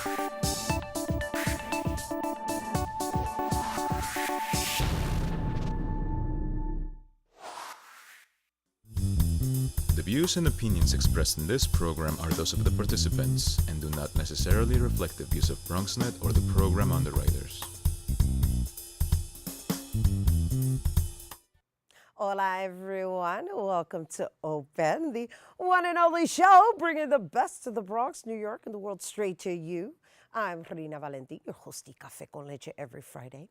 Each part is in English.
The views and opinions expressed in this program are those of the participants and do not necessarily reflect the views of BronxNet or the program underwriters. Hola everyone, welcome to Open, the one and only show bringing the best of the Bronx, New York, and the world straight to you. I'm Rhina Valentin, your hosty Café con Leche every Friday.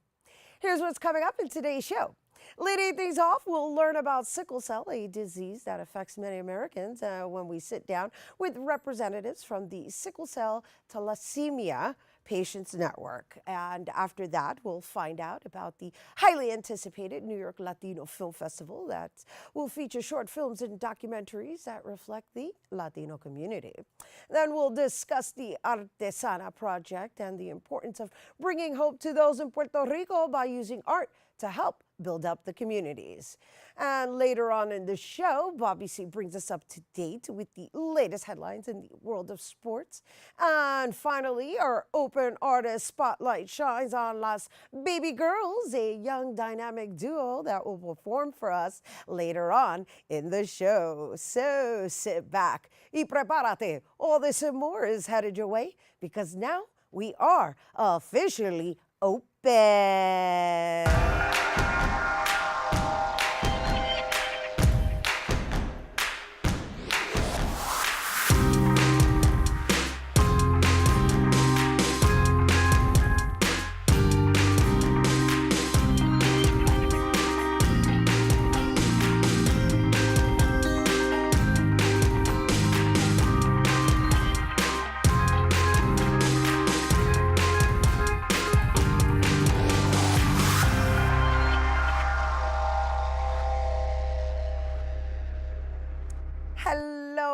Here's what's coming up in today's show. Leading things off, we'll learn about sickle cell, a disease that affects many Americans when we sit down with representatives from the Sickle Cell Thalassemia Patients Network. And after that, we'll find out about the highly anticipated New York Latino Film Festival that will feature short films and documentaries that reflect the Latino community. Then we'll discuss the Artesana project and the importance of bringing hope to those in Puerto Rico by using art to help build up the communities. And later on in the show, Bobby C brings us up to date with the latest headlines in the world of sports. And finally, our Open Artist Spotlight shines on Las Baby Girlz, a young dynamic duo that will perform for us later on in the show. So sit back y prepárate. All this and more is headed your way because now we are officially open.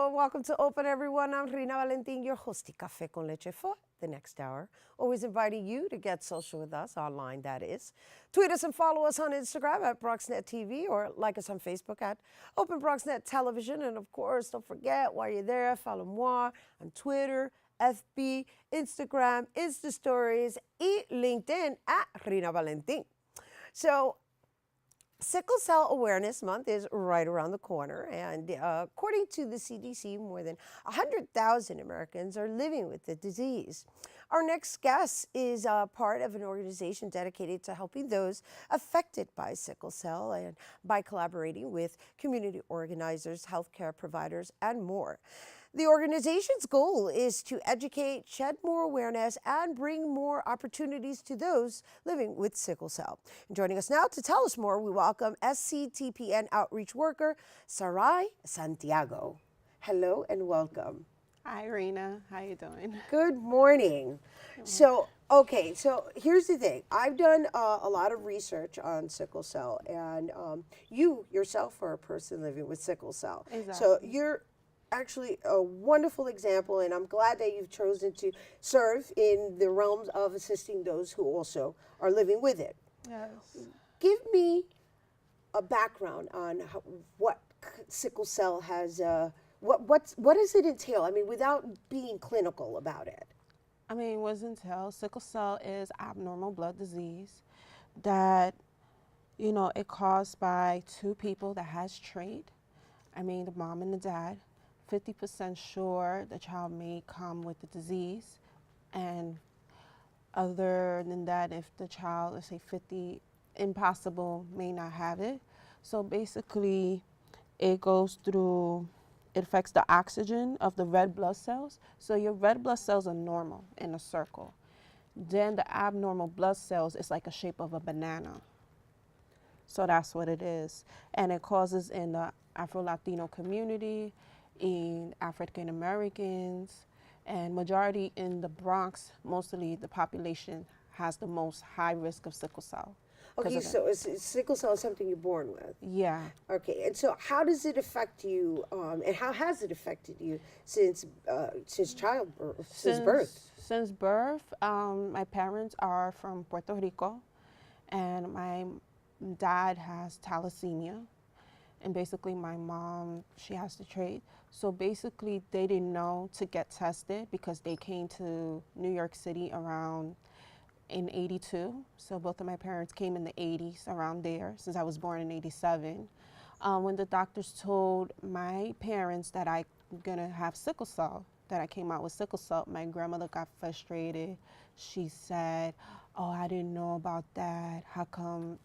Welcome to Open, everyone. I'm Rhina Valentin, your hosty Café con Leche for the next hour. Always inviting you to get social with us, online that is. Tweet us and follow us on Instagram at BronxNet TV or like us on Facebook at Open BronxNet Television. And of course, don't forget, while you're there, follow moi on Twitter, FB, Instagram, Insta Stories, and LinkedIn at Rhina Valentin. So, Sickle Cell Awareness Month is right around the corner, and according to the CDC, more than 100,000 Americans are living with the disease. Our next guest is part of an organization dedicated to helping those affected by sickle cell and by collaborating with community organizers, healthcare providers, and more. The organization's goal is to educate, shed more awareness, and bring more opportunities to those living with sickle cell. And joining us now to tell us more, we welcome SCTPN outreach worker, Sarai Santiago. Hello and welcome. Hi, Rhina. How you doing? Good morning. So here's the thing. I've done a lot of research on sickle cell, and you yourself are a person living with sickle cell. Exactly. So you're actually a wonderful example, and I'm glad that you've chosen to serve in the realms of assisting those who also are living with it. Yes. Give me a background on what sickle cell has, what does it entail? I mean, without being clinical about it. I mean, what's entail? Sickle cell is abnormal blood disease that, it caused by two people that has trait. I mean, the mom and the dad. 50% sure the child may come with the disease, and other than that, if the child, let's say 50, impossible, may not have it. So basically, it goes through, it affects the oxygen of the red blood cells. So your red blood cells are normal in a circle. Then the abnormal blood cells is like a shape of a banana. So that's what it is. And it causes in the Afro-Latino community, in African Americans, and majority in the Bronx, mostly the population has the most high risk of sickle cell. Okay, so sickle cell is something you're born with? Yeah. Okay, and so how does it affect you, and how has it affected you since childbirth, since birth? Since birth, my parents are from Puerto Rico, and my dad has thalassemia. And basically my mom, she has the trait. So basically they didn't know to get tested because they came to New York City around in 82. So both of my parents came in the 80s, around there, since I was born in 87. When the doctors told my parents that I'm gonna have sickle cell, that I came out with sickle cell, my grandmother got frustrated. She said, oh, I didn't know about that. How come,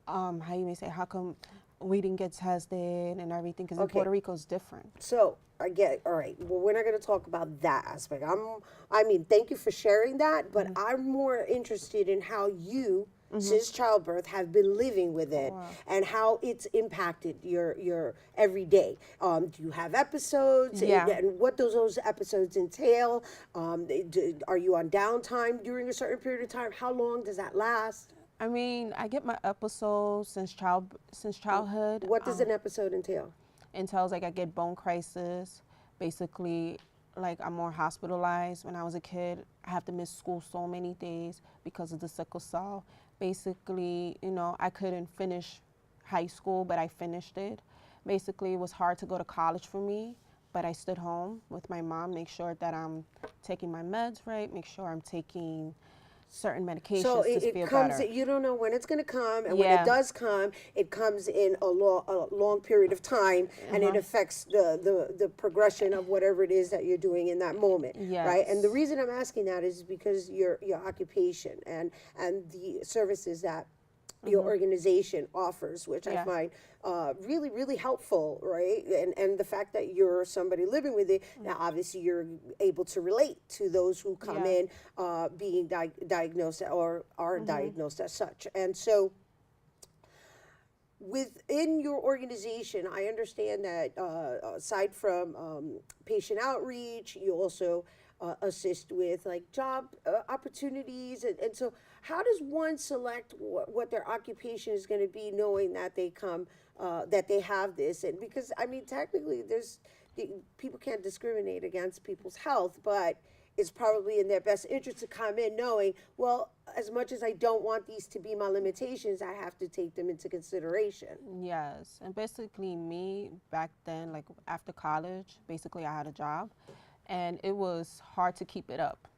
how come we didn't get tested and everything? Because in Puerto Rico it's different. So I get it. All right. Well, we're not going to talk about that aspect. I mean, thank you for sharing that, but I'm more interested in how you, since childbirth, have been living with it and how it's impacted your everyday. Do you have episodes? Yeah. And what does those episodes entail? Are you on downtime during a certain period of time? How long does that last? I mean, I get my episodes since childhood. What does an episode entail? Entails like I get bone crisis. Basically, like I'm more hospitalized. When I was a kid, I have to miss school so many days because of the sickle cell. Basically, you know, I couldn't finish high school, but I finished it. Basically, it was hard to go to college for me, but I stood home with my mom, make sure that I'm taking my meds right, make sure I'm taking certain medications So to it feel comes. better. You don't know when it's going to come, and when it does come, it comes in a long period of time, and it affects the progression of whatever it is that you're doing in that moment, right? And the reason I'm asking that is because your occupation and the services that your organization offers, which I find really, really helpful, right? And the fact that you're somebody living with it, now obviously you're able to relate to those who come in being diagnosed or are diagnosed as such. And so within your organization, I understand that aside from patient outreach, you also assist with like job opportunities. And so how does one select what their occupation is going to be, knowing that they come, that they have this? And because, I mean, technically people can't discriminate against people's health, but it's probably in their best interest to come in knowing, well, as much as I don't want these to be my limitations, I have to take them into consideration. Yes, and basically me back then, like after college, basically I had a job and it was hard to keep it up.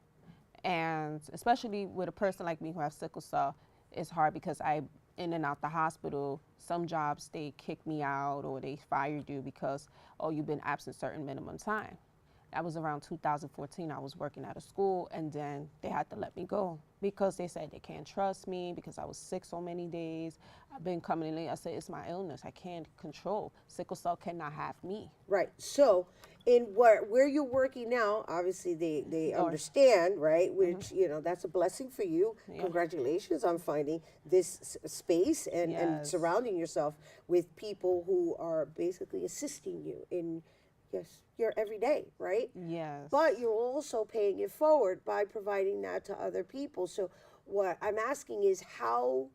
And especially with a person like me who has sickle cell, it's hard because I in and out the hospital. Some jobs, they kick me out or they fired you because, oh, you've been absent certain minimum time. That was around 2014. I was working at a school and then they had to let me go because they said they can't trust me because I was sick so many days. I've been coming in late. I said, it's my illness. I can't control. Sickle cell cannot have me. Right. So in where you're working now, obviously they understand, right? Which, you know, that's a blessing for you. Yeah. Congratulations on finding this space and surrounding yourself with people who are basically assisting you in your everyday, right? Yes. But you're also paying it forward by providing that to other people. So what I'm asking is, how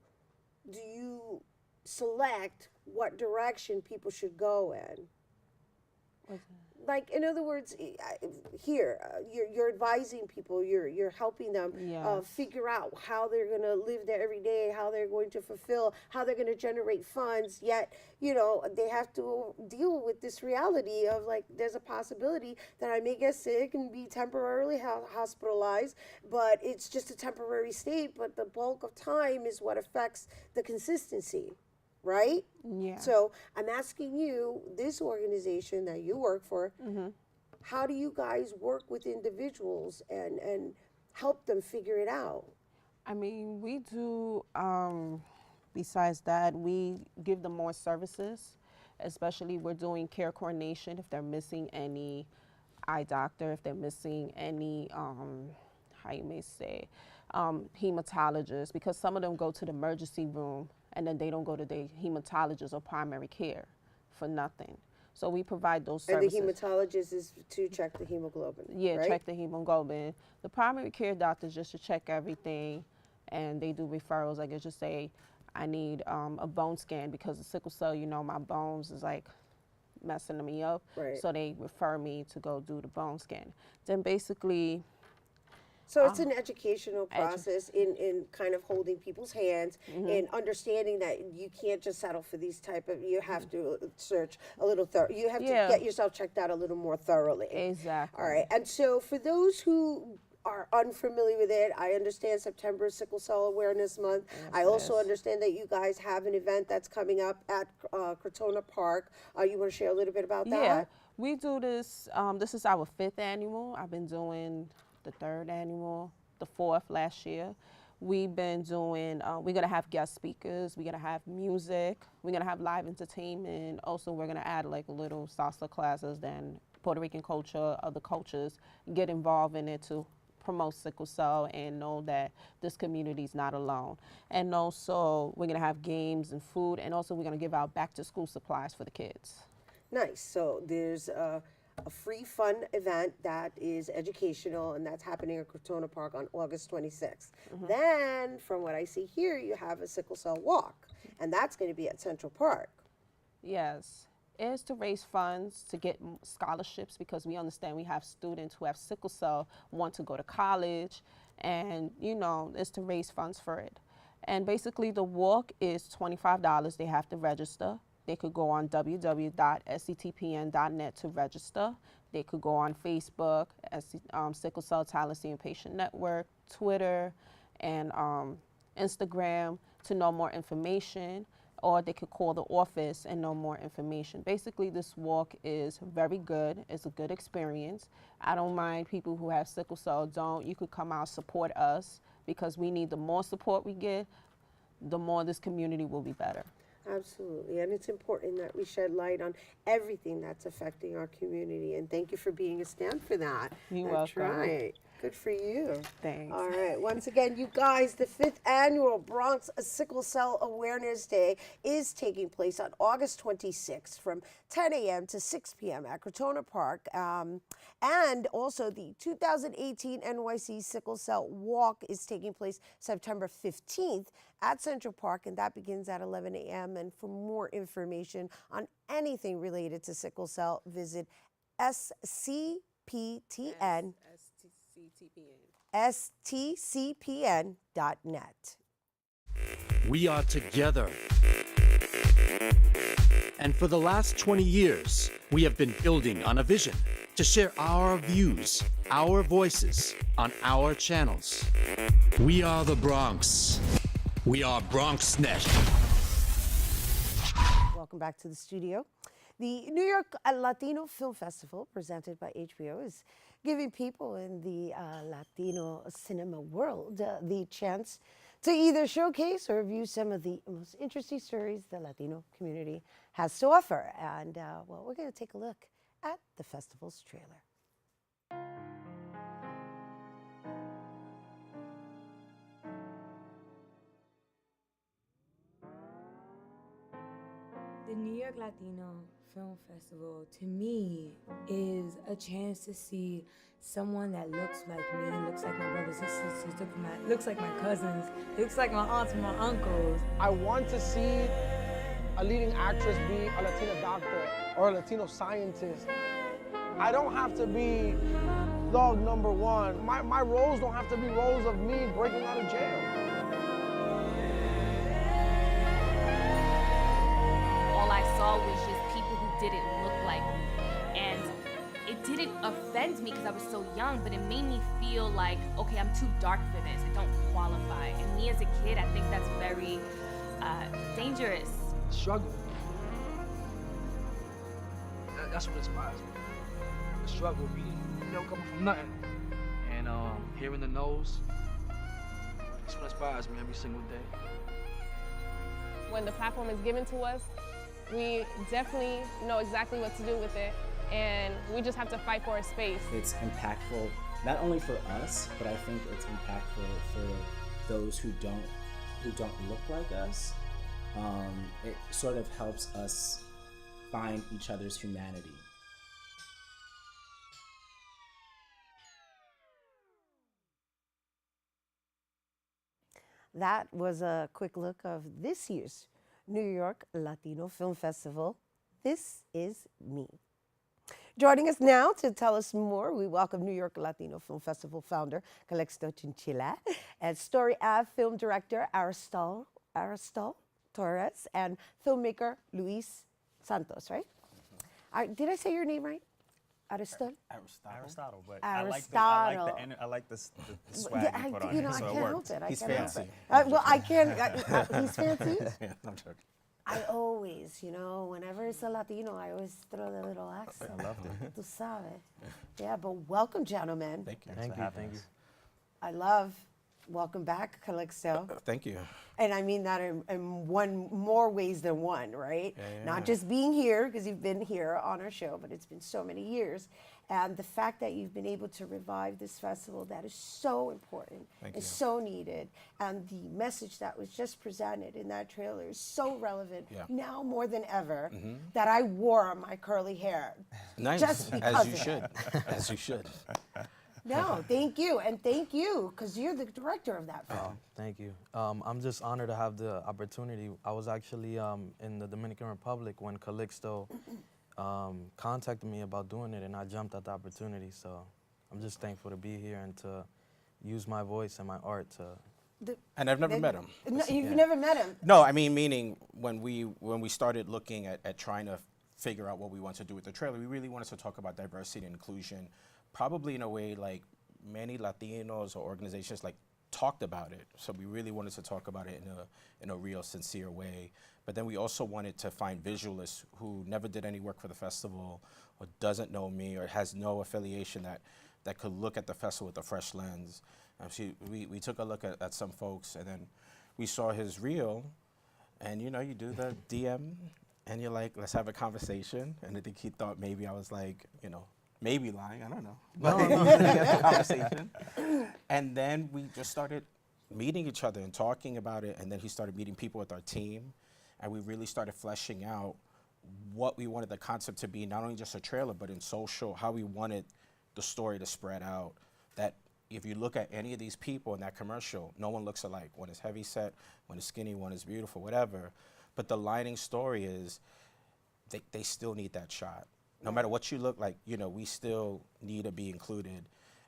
do you select what direction people should go in? Like, in other words, here, you're advising people, you're helping them figure out how they're going to live their every day, how they're going to fulfill, how they're going to generate funds, yet, you know, they have to deal with this reality of, like, there's a possibility that I may get sick and be temporarily hospitalized, but it's just a temporary state, but the bulk of time is what affects the consistency. Right? Yeah. So I'm asking you, this organization that you work for, how do you guys work with individuals and help them figure it out? I mean, we do, besides that, we give them more services, especially we're doing care coordination if they're missing any eye doctor, if they're missing any, how you may say, hematologist, because some of them go to the emergency room and then they don't go to the hematologist or primary care for nothing. So we provide those services. And the hematologist is to check the hemoglobin, yeah, right? Check the hemoglobin. The primary care doctors just to check everything, and they do referrals. Like, just say, I need a bone scan because of sickle cell, you know, my bones is like messing me up. Right. So they refer me to go do the bone scan. Then basically, So it's an educational process in kind of holding people's hands and understanding that you can't just settle for these type of, you have to search a little you have to get yourself checked out a little more thoroughly. Exactly. All right. And so for those who are unfamiliar with it, I understand September is Sickle Cell Awareness Month. I also understand that you guys have an event that's coming up at Crotona Park. You want to share a little bit about that? Yeah, we do this. This is our 5th annual. I've been doing the 3rd annual, the 4th last year. We've been doing, we're gonna have guest speakers, we're gonna have music, we're gonna have live entertainment. Also, we're gonna add like little salsa classes, then Puerto Rican culture, other cultures, get involved in it to promote sickle cell and know that this community is not alone. And also, we're gonna have games and food, and also we're gonna give out back to school supplies for the kids. Nice. So there's a free fun event that is educational, and that's happening at Crotona Park on August 26th. Then, from what I see here, you have a sickle cell walk, and that's going to be at Central Park. Yes. Is to raise funds to get scholarships, because we understand we have students who have sickle cell, want to go to college, and you know, it's to raise funds for it. And basically the walk is $25. They have to register. They could go on www.sctpn.net to register. They could go on Facebook, Sickle Cell Thalassemia Patient Network, Twitter, and Instagram to know more information, or they could call the office and know more information. Basically, this walk is very good. It's a good experience. I don't mind people who have sickle cell don't. You could come out, support us, because we need the more support we get, the more this community will be better. Absolutely, and it's important that we shed light on everything that's affecting our community, and thank you for being a stand for that. You're That's welcome. right. Good for you. Thanks. All right, once again, you guys, the 5th annual Bronx Sickle Cell Awareness Day is taking place on August 26th from 10 a.m. to 6 p.m. at Crotona Park. And also the 2018 NYC Sickle Cell Walk is taking place September 15th at Central Park, and that begins at 11 a.m. And for more information on anything related to sickle cell, visit SCPTN. STCPN.net. We are together. And for the last 20 years, we have been building on a vision to share our views, our voices on our channels. We are the Bronx. We are BronxNet. Welcome back to the studio. The New York Latino Film Festival, presented by HBO, is giving people in the Latino cinema world the chance to either showcase or view some of the most interesting stories the Latino community has to offer. And, well, we're going to take a look at the festival's trailer. The New York Latino Film Festival, to me, is a chance to see someone that looks like me, looks like my brothers and sisters, looks like my cousins, looks like my aunts and my uncles. I want to see a leading actress be a Latina doctor or a Latino scientist. I don't have to be thug number one. My roles don't have to be roles of me breaking out of jail. All I saw was just people who didn't look like me. And it didn't offend me because I was so young, but it made me feel like, okay, I'm too dark for this. It don't qualify. And me as a kid, I think that's very dangerous. Struggle. That's what inspires me. The struggle, meaning, coming from nothing. And hearing the no's, that's what inspires me every single day. When the platform is given to us, we definitely know exactly what to do with it, and we just have to fight for a space. It's impactful, not only for us, but I think it's impactful for those who don't look like us. It sort of helps us find each other's humanity. That was a quick look of this year's New York Latino Film Festival. This is me. Joining us now to tell us more, we welcome New York Latino Film Festival founder Calixto Chinchilla and Story Ave film director Aristal Torres and filmmaker Luis Santos, right? Did I say your name right? Aristotle, but Aristotle. I like the swag you put on you know, him, so I it can't worked. help it. He's I can't fancy. Help it. Well, I can't. He's fancy. Yeah, I'm joking. I always, whenever it's a Latino, I always throw the little accent. I loved it. Tú sabes. Yeah, but welcome, gentlemen. Thank you. Thank you. I love. Welcome back, Calixto. Thank you. And I mean that in one more ways than one, right? Yeah. Not just being here, because you've been here on our show, but it's been so many years. And the fact that you've been able to revive this festival, that is so important. Thank It's you. so needed. And the message that was just presented in that trailer is so relevant now more than ever that I wore my curly hair. Nice. Just because As you of should. it. As you should. No, thank you. And thank you, because you're the director of that film. Thank you. I'm just honored to have the opportunity. I was actually in the Dominican Republic when Calixto contacted me about doing it, and I jumped at the opportunity. So I'm just thankful to be here and to use my voice and my art to. And I've never met him. No, you've never met him. No, I mean, meaning when we started looking at trying to figure out what we want to do with the trailer, we really wanted to talk about diversity and inclusion, probably in a way like many Latinos or organizations like talked about it. So we really wanted to talk about it in a real, sincere way. But then we also wanted to find visualists who never did any work for the festival or doesn't know me or has no affiliation that could look at the festival with a fresh lens. We took a look at some folks, and then we saw his reel, and you do the DM, and you're like, let's have a conversation. And I think he thought maybe I was like, maybe lying, I don't know. But we had the conversation. And then we just started meeting each other and talking about it, and then he started meeting people with our team, and we really started fleshing out what we wanted the concept to be, not only just a trailer, but in social, how we wanted the story to spread out. That if you look at any of these people in that commercial, no one looks alike. One is heavy set, one is skinny, one is beautiful, whatever. But the lining story is they still need that shot. No matter what you look like, we still need to be included.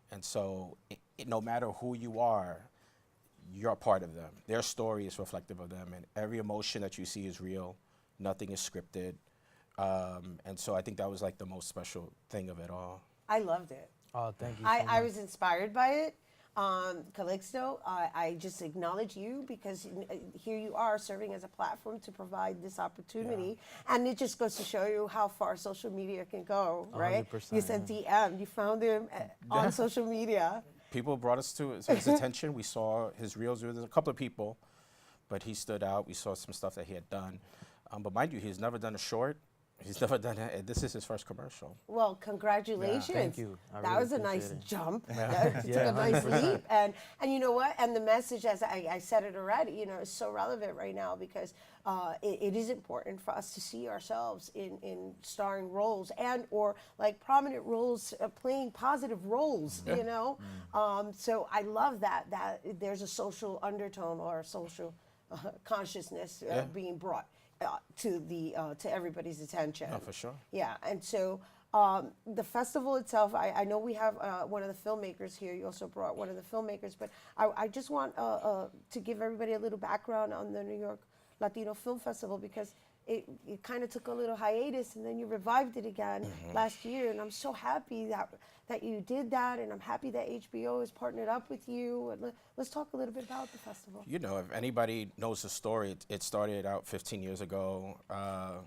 And so no matter who you are, you're a part of them. Their story is reflective of them, and every emotion that you see is real. Nothing is scripted. And so I think that was like the most special thing of it all. I loved it. Oh, thank you. I was inspired by it. Calixto, I just acknowledge you because here you are serving as a platform to provide this opportunity. And it just goes to show you how far social media can go, right? 100%, You sent DM, you found him on social media. People brought us to his attention. We saw his reels. There was a couple of people, but he stood out. We saw some stuff that he had done. But mind you, he's never done a short. He's never done it. This is his first commercial. Well, congratulations. Thank you. That really was a nice appreciate it. jump. Yeah. Took a nice 100%. leap. And you know what? And the message, as I said it already, is so relevant right now because it is important for us to see ourselves in starring roles and or like prominent roles, playing positive roles, So I love that there's a social undertone or a social consciousness being brought to everybody's attention. Oh, for sure. Yeah, and so the festival itself, I know we have one of the filmmakers here. You also brought one of the filmmakers, but I just want to give everybody a little background on the New York Latino Film Festival because it kind of took a little hiatus and then you revived it again last year, and I'm so happy that you did that, and I'm happy that HBO has partnered up with you. And let's talk a little bit about the festival. If anybody knows the story, it started out 15 years ago. I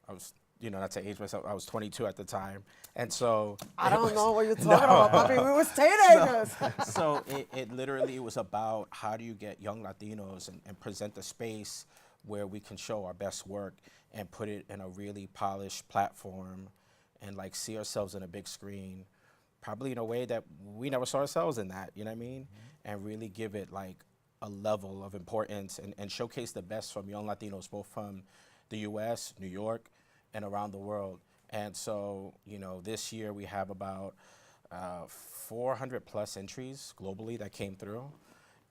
was, not to age myself, I was 22 at the time. And so... I don't know what you're talking about, puppy. We was teenagers. So it literally was about how do you get young Latinos and present a space where we can show our best work and put it in a really polished platform and like see ourselves in a big screen, probably in a way that we never saw ourselves in that, you know what I mean? And really give it like a level of importance and showcase the best from young Latinos, both from the US, New York, and around the world. And so, this year we have about 400 plus entries globally that came through,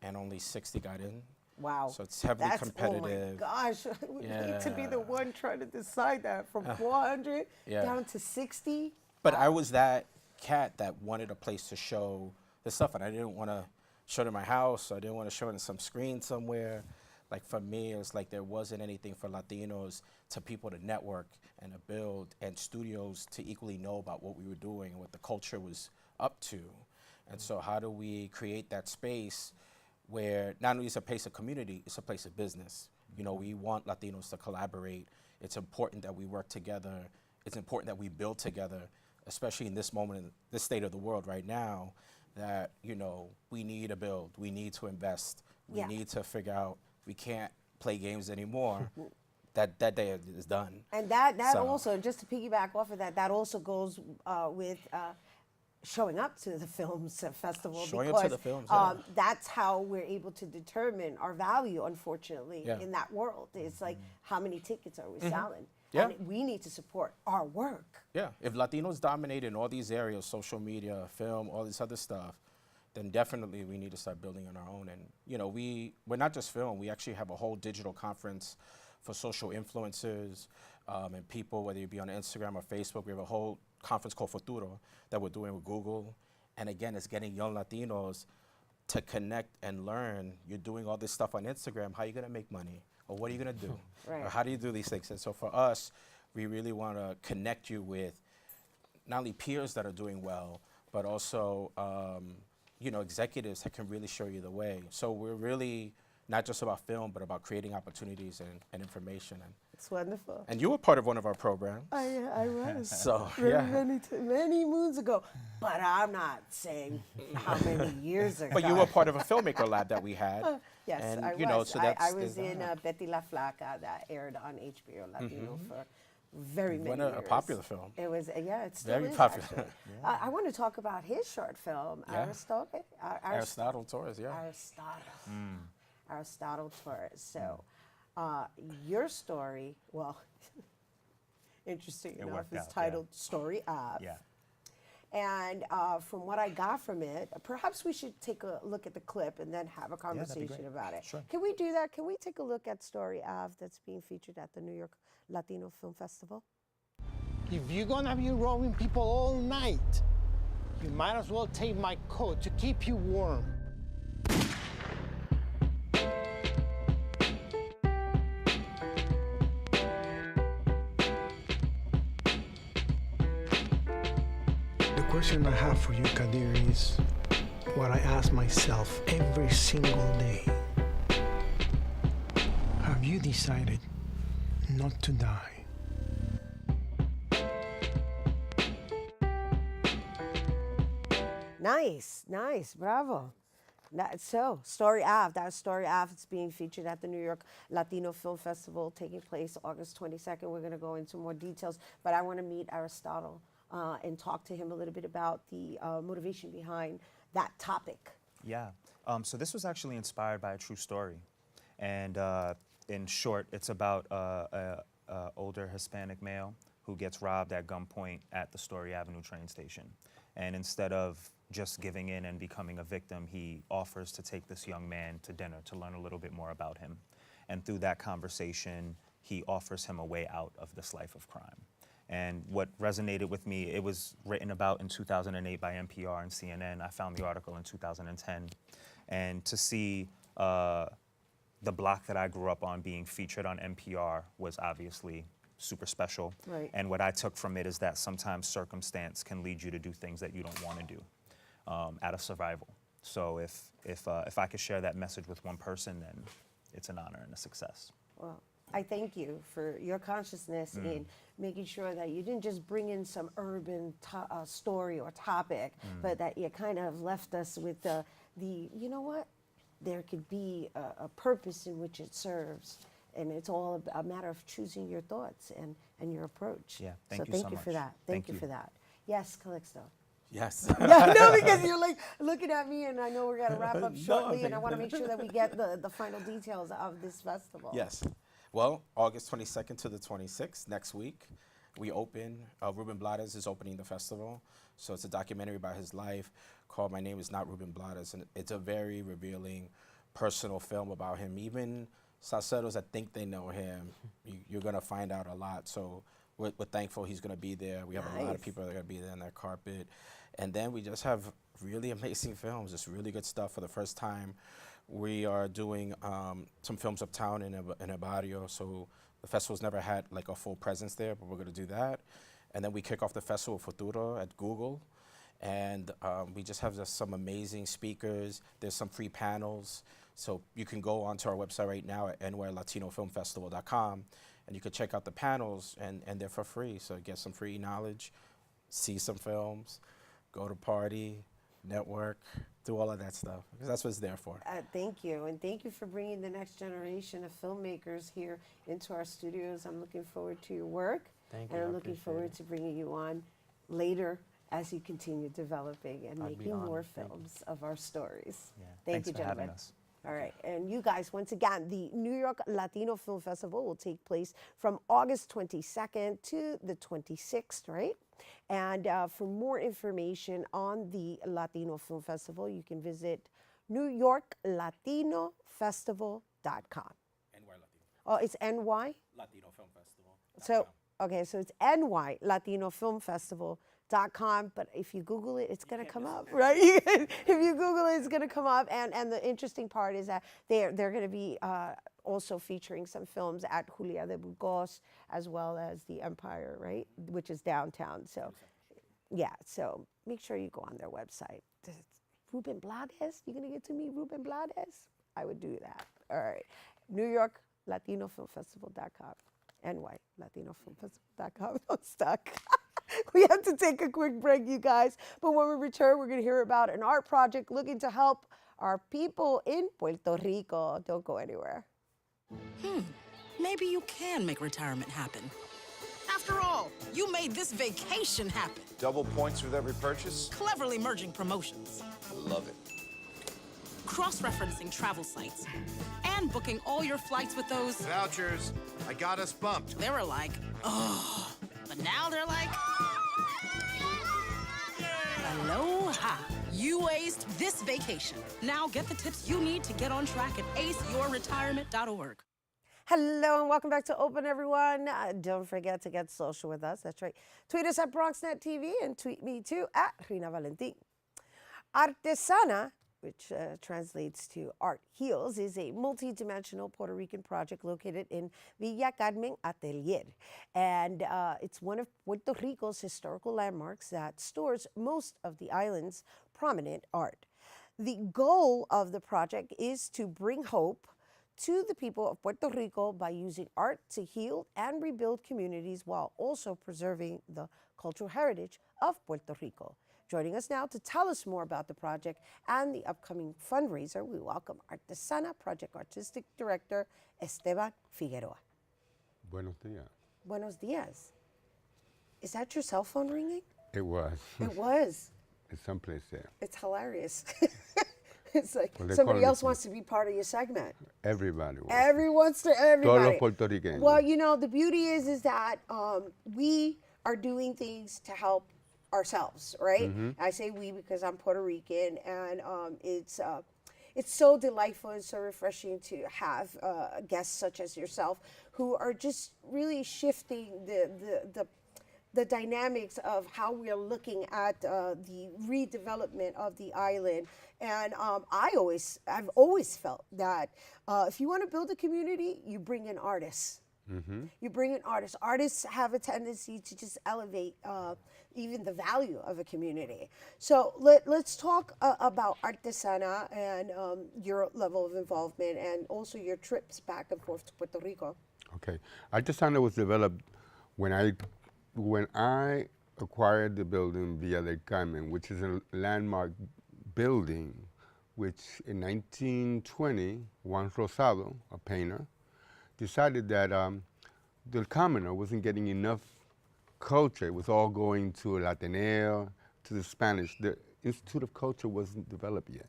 and only 60 got in. Wow. So it's heavily competitive. Oh my gosh, we need to be the one trying to decide that from 400 down to 60. But I was that cat that wanted a place to show the stuff, and I didn't want to show it in my house. I didn't want to show it on some screen somewhere. Like for me, it was like there wasn't anything for Latinos to people to network and to build, and studios to equally know about what we were doing and what the culture was up to. And so how do we create that space where not only is a place of community, it's a place of business. You know, we want Latinos to collaborate. It's important that we work together. It's important that we build together, especially in this moment, in this state of the world right now, that, you know, we need to build, we need to invest, we need to figure out, we can't play games anymore. That day is done. And that also, just to piggyback off of that, that also goes with showing up to the films festival, Showing because up to the films, yeah. that's how we're able to determine our value, unfortunately, in that world. It's like, how many tickets are we selling? Yeah. And we need to support our work. Yeah, if Latinos dominate in all these areas, social media, film, all this other stuff, then definitely we need to start building on our own. And, you know, we're not just film, we actually have a whole digital conference for social influencers and people, whether you be on Instagram or Facebook. We have a whole conference called Futuro that we're doing with Google. And again, it's getting young Latinos to connect and learn. You're doing all this stuff on Instagram, how are you gonna make money? Or what are you gonna do? Right. Or how do you do these things? And so for us, we really wanna connect you with not only peers that are doing well, but also you know, executives that can really show you the way. So we're really not just about film, but about creating opportunities and information. And It's wonderful. and you were part of one of our programs. I was. So, many moons ago. But I'm not saying how many years ago. But you were part of a filmmaker lab that we had. Yes, and, I you was. know, so that's, I was there's in that. Betty La Flaca that aired on HBO Latino for very many What years. a popular film. It was, it still Very is, popular. actually. I want to talk about his short film, Yeah. Aristotle. Torres, yeah. Aristotle Torres. So, your story, well, interesting enough, worked is out, titled Story of. Yeah. And from what I got from it, perhaps we should take a look at the clip and then have a conversation great. about it. Sure. Can we do that? Can we take a look at Story of that's being featured at the New York Latino Film Festival? If you're gonna be robbing people all night, you might as well take my coat to keep you warm. The question I have for you, Kadir, is what I ask myself every single day. Have you decided not to die? Nice, bravo. So, Story of, that was Story of. It's being featured at the New York Latino Film Festival, taking place August 22nd. We're going to go into more details, but I want to meet Aristotle and talk to him a little bit about the motivation behind that topic. Yeah. So this was actually inspired by a true story. And in short, it's about an older Hispanic male who gets robbed at gunpoint at the Story Avenue train station. And instead of just giving in and becoming a victim, he offers to take this young man to dinner to learn a little bit more about him. And through that conversation, he offers him a way out of this life of crime. And what resonated with me, it was written about in 2008 by NPR and CNN. I found the article in 2010. And to see the block that I grew up on being featured on NPR was obviously super special. Right. And what I took from it is that sometimes circumstance can lead you to do things that you don't want to do out of survival. So if I could share that message with one person, then it's an honor and a success. Well, I thank you for your consciousness in making sure that you didn't just bring in some urban story or topic, but that you kind of left us with the you know what? There could be a purpose in which it serves. And it's all a matter of choosing your thoughts and your approach. Yeah, thank you thank so you for much. that. Thank you for that. Yes, Calixto. Yes. Yeah, no, because you're like looking at me, and I know we're going to wrap up No, shortly, and I want to make sure that we get the final details of this festival. Yes. Well, August 22nd to the 26th, next week, we open. Ruben Blades is opening the festival. So it's a documentary about his life called My Name Is Not Ruben Blades. And it's a very revealing, personal film about him. Even salseros that think they know him, you're going to find out a lot. So we're thankful he's going to be there. We have a lot Nice. of people that are going to be there on that carpet. And then we just have really amazing films, just really good stuff. For the first time, we are doing some films uptown in a barrio. So the festival's never had like a full presence there, but we're going to do that. And then we kick off the festival Futuro at Google. And we just have just some amazing speakers. There's some free panels. So you can go onto our website right now at nylatinofilmfestival.com, and you can check out the panels, and they're for free. So get some free knowledge, see some films, go to party, network, do all of that stuff, because that's what it's there for. Thank you, and thank you for bringing the next generation of filmmakers here into our studios. I'm looking forward to your work, Thank you, and I I'm looking appreciate forward it. to bringing you on later as you continue developing and I'd be making more honored. Thank you. films of our stories. Yeah. Thank Thanks you, for having gentlemen. us. All right, and you guys, once again, the New York Latino Film Festival will take place from August 22nd to the 26th, right? And for more information on the Latino Film Festival, you can visit NewYorkLatinoFestival.com. NY Latino. Oh, it's NY? Latino Film Festival. So, okay, so it's NYLatinoFilmFestival.com, but if you Google it, it's going to come up, right? If you Google it, it's going to come up. And the interesting part is that they're going to be also featuring some films at Julia de Burgos, as well as the Empire, right? Which is downtown. So, yeah, so make sure you go on their website. Ruben Blades, you going to get to meet Ruben Blades? I would do that. All right. NewYorkLatinoFilmFestival.com. NYLatinoFilmFestival.com. I'm stuck. We have to take a quick break, you guys. But when we return, we're going to hear about an art project looking to help our people in Puerto Rico. Don't go anywhere. Maybe you can make retirement happen. After all, you made this vacation happen. Double points with every purchase? Cleverly merging promotions, Love it. cross-referencing travel sites, and booking all your flights with those. Vouchers. I got us bumped. They were like, oh. But now they're like, aloha. You aced this vacation. Now get the tips you need to get on track at aceyourretirement.org. Hello and welcome back to Open, everyone. Don't forget to get social with us. That's right. Tweet us at BronxNet TV and tweet me too at Rhina Valentin. Artesana, which translates to Art Heals, is a multi-dimensional Puerto Rican project located in Villa Carmen Atelier. And it's one of Puerto Rico's historical landmarks that stores most of the island's prominent art. The goal of the project is to bring hope to the people of Puerto Rico by using art to heal and rebuild communities while also preserving the cultural heritage of Puerto Rico. Joining us now to tell us more about the project and the upcoming fundraiser, we welcome Artesana Project Artistic Director Esteban Figueroa. Buenos días. Buenos dias. Is that your cell phone ringing? It was. It was. It's someplace there. It's hilarious. It's like Well, they somebody call it else wants to be part of your segment. Everybody wants. Everyone's to everybody. Todos los puertorriqueños. Well, you know, the beauty is that we are doing things to help ourselves, right? Mhm. I say we because I'm Puerto Rican, and it's so delightful and so refreshing to have guests such as yourself who are just really shifting the dynamics of how we are looking at the redevelopment of the island. And I've always felt that if you want to build a community, you bring in artists. Mm-hmm. You bring in artists. Artists have a tendency to just elevate even the value of a community. So let's talk about Artesana and your level of involvement and also your trips back and forth to Puerto Rico. Okay. Artesana was developed when I acquired the building Villa del Carmen, which is a landmark building, which in 1920, Juan Rosado, a painter, decided that the commoner wasn't getting enough culture. It was all going to El Ateneo, to the Spanish. The Institute of Culture wasn't developed yet.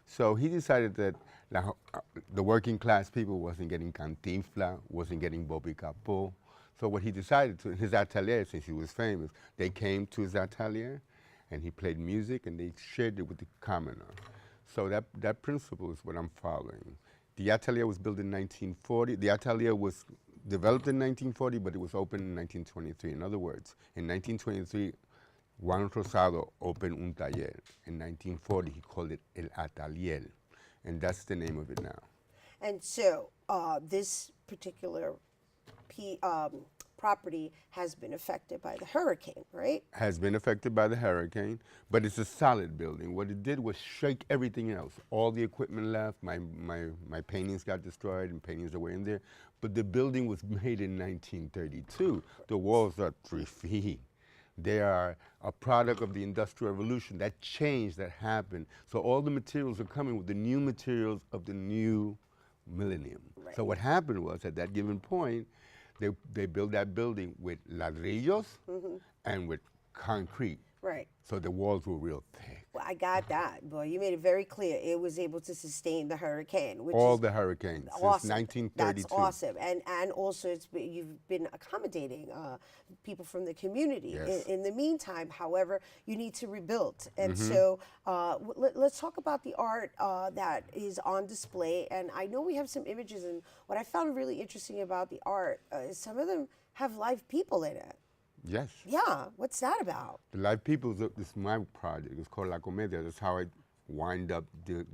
So he decided that the working class people wasn't getting Cantinflas, wasn't getting Bobby Capó. So what he decided to, his atelier, since he was famous, they came to his atelier and he played music and they shared it with the commoner. So that principle is what I'm following. The atelier was built in 1940. The atelier was developed in 1940, but it was opened in 1923. In other words, in 1923, Juan Rosado opened un taller. In 1940, he called it El Atelier, and that's the name of it now. And so this particular property has been affected by the hurricane, right? Has been affected by the hurricane, but it's a solid building. What it did was shake everything else. All the equipment left, my paintings got destroyed, and paintings that were in there, but the building was made in 1932. The walls are 3 feet. They are a product of the Industrial Revolution, that change that happened. So all the materials are coming with the new materials of the new millennium. Right. So what happened was, at that given point, they built that building with ladrillos and with concrete. Right. So the walls were real thick. Well, I got that. Boy, you made it very clear. It was able to sustain the hurricane. Which All is the hurricanes awesome. since 1932. That's awesome. And also you've been accommodating people from the community. Yes. In the meantime, however, you need to rebuild. And so let's talk about the art that is on display. And I know we have some images, and what I found really interesting about the art is some of them have live people in it. Yes. Yeah, what's that about? The Live People is my project. It's called La Comedia. That's how I wind up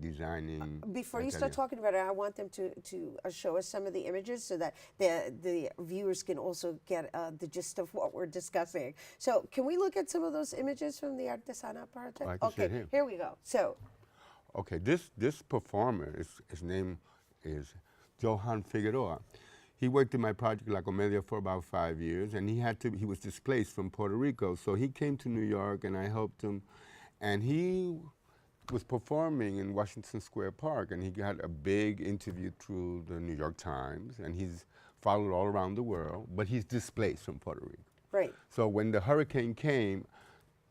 designing. Before you start talking about it, I want them to show us some of the images so that the viewers can also get the gist of what we're discussing. So can we look at some of those images from the Artesana project? I can okay, here. Here we go. So. Okay, this performer, his name is Johan Figueroa. He worked in my project La Comedia for about 5 years, and he was displaced from Puerto Rico. So he came to New York, and I helped him. And he was performing in Washington Square Park, and he got a big interview through the New York Times, and he's followed all around the world, but he's displaced from Puerto Rico. Right. So when the hurricane came,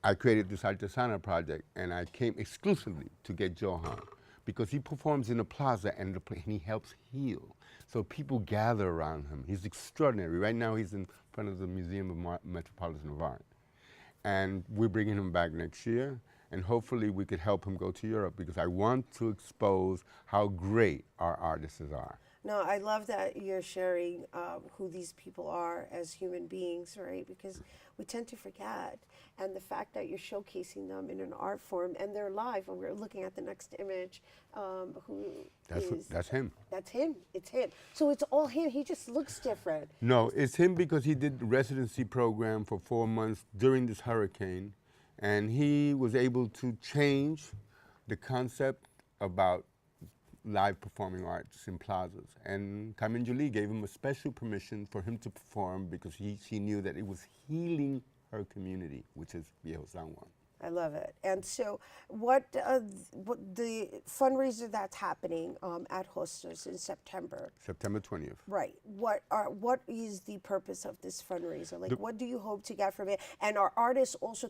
I created this Artesana project, and I came exclusively to get Johan, because he performs in the plaza, and he helps heal. So people gather around him. He's extraordinary. Right now he's in front of the Museum of Metropolitan of Art. And we're bringing him back next year, and hopefully we could help him go to Europe, because I want to expose how great our artists are. No, I love that you're sharing who these people are as human beings, right? Because we tend to forget. And the fact that you're showcasing them in an art form, and they're live, and we're looking at the next image, That's him. That's him. It's him. So it's all him. He just looks different. No, it's him because he did the residency program for 4 months during this hurricane, and he was able to change the concept about live performing arts in plazas. And Carmen Jolie gave him a special permission for him to perform, because she knew that it was healing her community, which is Viejo San Juan. I love it. And so what the fundraiser that's happening at Hosters in September. September 20th. Right. What is the purpose of this fundraiser? Like, what do you hope to get from it? And are artists also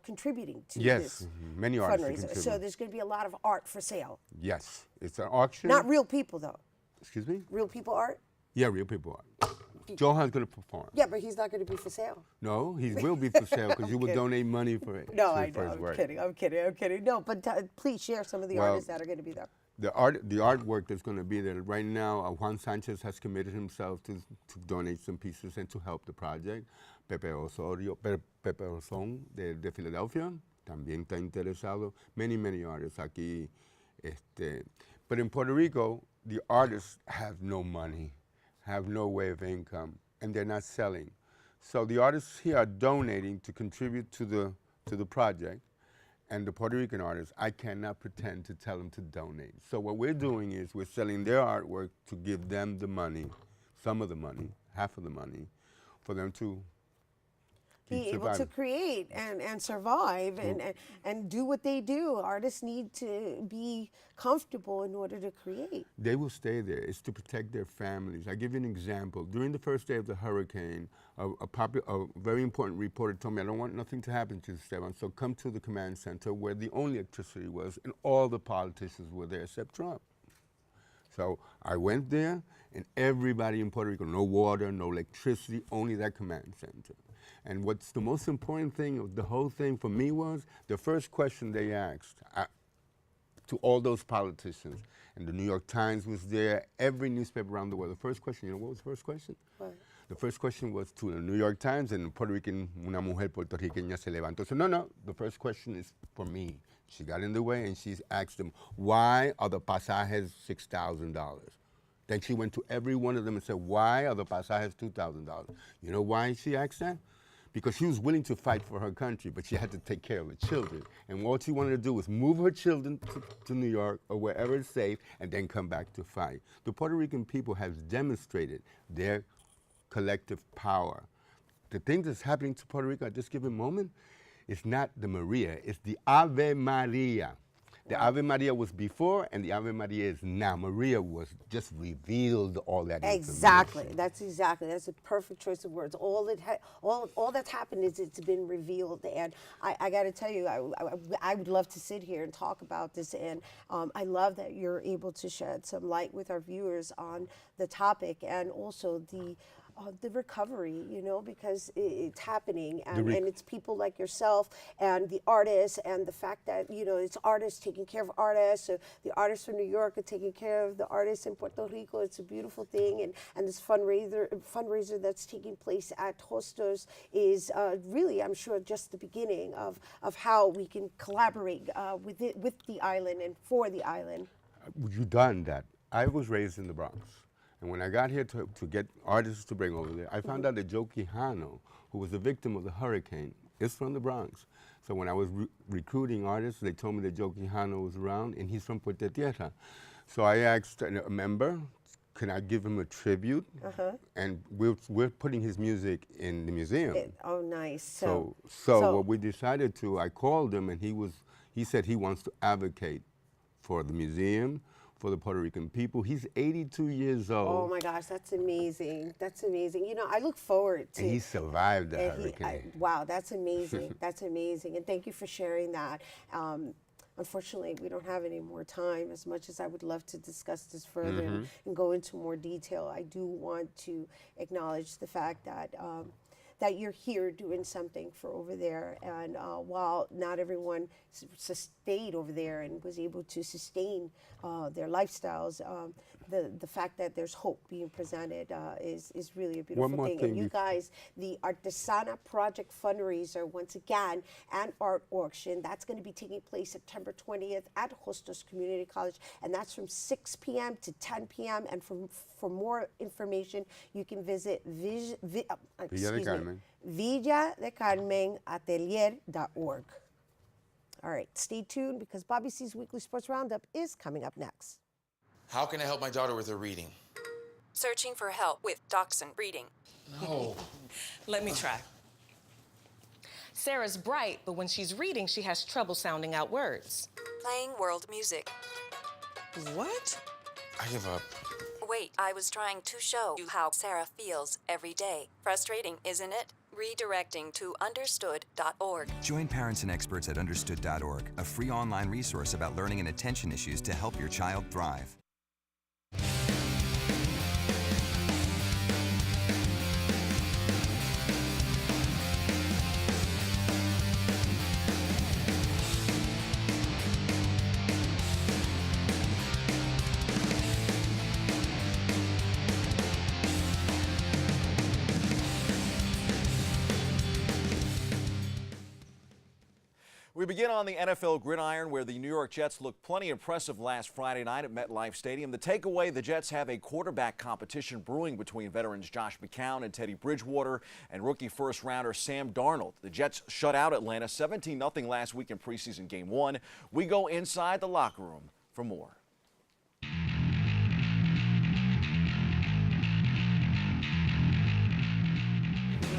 contributing to this many artists fundraiser? So there's going to be a lot of art for sale. Yes. It's an auction. Not real people, though. Excuse me? Real people art? Yeah, real people art. Johan's going to perform. Yeah, but he's not going to be for sale. No, he will be for sale, because you will donate money for it. No, I know. I'm kidding. No, but please share some of the artists that are going to be there. The artwork that's going to be there right now. Juan Sanchez has committed himself to donate some pieces and to help the project. Pepe Orzón de Philadelphia también está interesado. Many artists aquí. But in Puerto Rico, the artists have no money, have no way of income, and they're not selling. So the artists here are donating to contribute to the project, and the Puerto Rican artists, I cannot pretend to tell them to donate. So what we're doing is we're selling their artwork to give them the money, some of the money, half of the money, for them to be able to create and survive and do what they do. Artists need to be comfortable in order to create. They will stay there. It's to protect their families. I give you an example. During the first day of the hurricane, a very important reporter told me, I don't want nothing to happen to Esteban, so come to the command center where the only electricity was, and all the politicians were there except Trump. So I went there, and everybody in Puerto Rico, no water, no electricity, only that command center. And what's the most important thing of the whole thing for me was the first question they asked, to all those politicians. And the New York Times was there, every newspaper around the world. The first question, you know what was the first question? What? The first question was to the New York Times, and Puerto Rican, una mujer puertorriqueña se levantó. So no, the first question is for me. She got in the way and she asked them, why are the pasajes $6,000? Then she went to every one of them and said, why are the pasajes $2,000? You know why she asked that? Because she was willing to fight for her country, but she had to take care of the children. And what she wanted to do was move her children to New York or wherever it's safe and then come back to fight. The Puerto Rican people have demonstrated their collective power. The thing that's happening to Puerto Rico at this given moment is not the Maria, it's the Ave Maria. The Ave Maria was before, and the Ave Maria is now. Maria was just revealed all that Exactly. That's a perfect choice of words. All that's happened is it's been revealed. And I got to tell you, I would love to sit here and talk about this. And I love that you're able to shed some light with our viewers on the topic and also the recovery, you know, because it's happening, and it's people like yourself and the artists, and the fact that, you know, it's artists taking care of artists, so the artists from New York are taking care of the artists in Puerto Rico. It's a beautiful thing, and this fundraiser that's taking place at Hostos is really, I'm sure, just the beginning of how we can collaborate with the island and for the island. You've done that. I was raised in the Bronx. And when I got here to get artists to bring over there, I found out that Joe Quijano, who was a victim of the hurricane, is from the Bronx. So when I was recruiting artists, they told me that Joe Quijano was around, and he's from Puerto Tierra. So I asked a member, can I give him a tribute? And we're putting his music in the museum. Oh, nice. So what we decided to, I called him, and he said he wants to advocate for the museum, for the Puerto Rican people. He's 82 years old. Oh my gosh, that's amazing. That's amazing. You know, I look forward to. And he survived the hurricane. Wow, that's amazing. That's amazing. And thank you for sharing that. Unfortunately, we don't have any more time. As much as I would love to discuss this further and go into more detail, I do want to acknowledge the fact that that you're here doing something for over there. And while not everyone stayed over there and was able to sustain their lifestyles, the fact that there's hope being presented is really a beautiful thing. And you guys, the Artesana Project fundraiser, once again, and art auction, that's going to be taking place September 20th at Hostos Community College, and that's from 6 p.m. to 10 p.m. And for more information, you can visit Villa de Carmen Atelier.org. All right, stay tuned because Bobby C's Weekly Sports Roundup is coming up next. How can I help my daughter with her reading? Searching for help with Dachshund Reading. No. Let me try. Sarah's bright, but when she's reading, she has trouble sounding out words. Playing world music. What? I give up. Wait, I was trying to show you how Sarah feels every day. Frustrating, isn't it? Redirecting to understood.org. Join parents and experts at understood.org, a free online resource about learning and attention issues to help your child thrive. We begin on the NFL gridiron, where the New York Jets looked plenty impressive last Friday night at MetLife Stadium. The takeaway, the Jets have a quarterback competition brewing between veterans Josh McCown and Teddy Bridgewater and rookie first-rounder Sam Darnold. The Jets shut out Atlanta 17-0 last week in preseason Game 1. We go inside the locker room for more.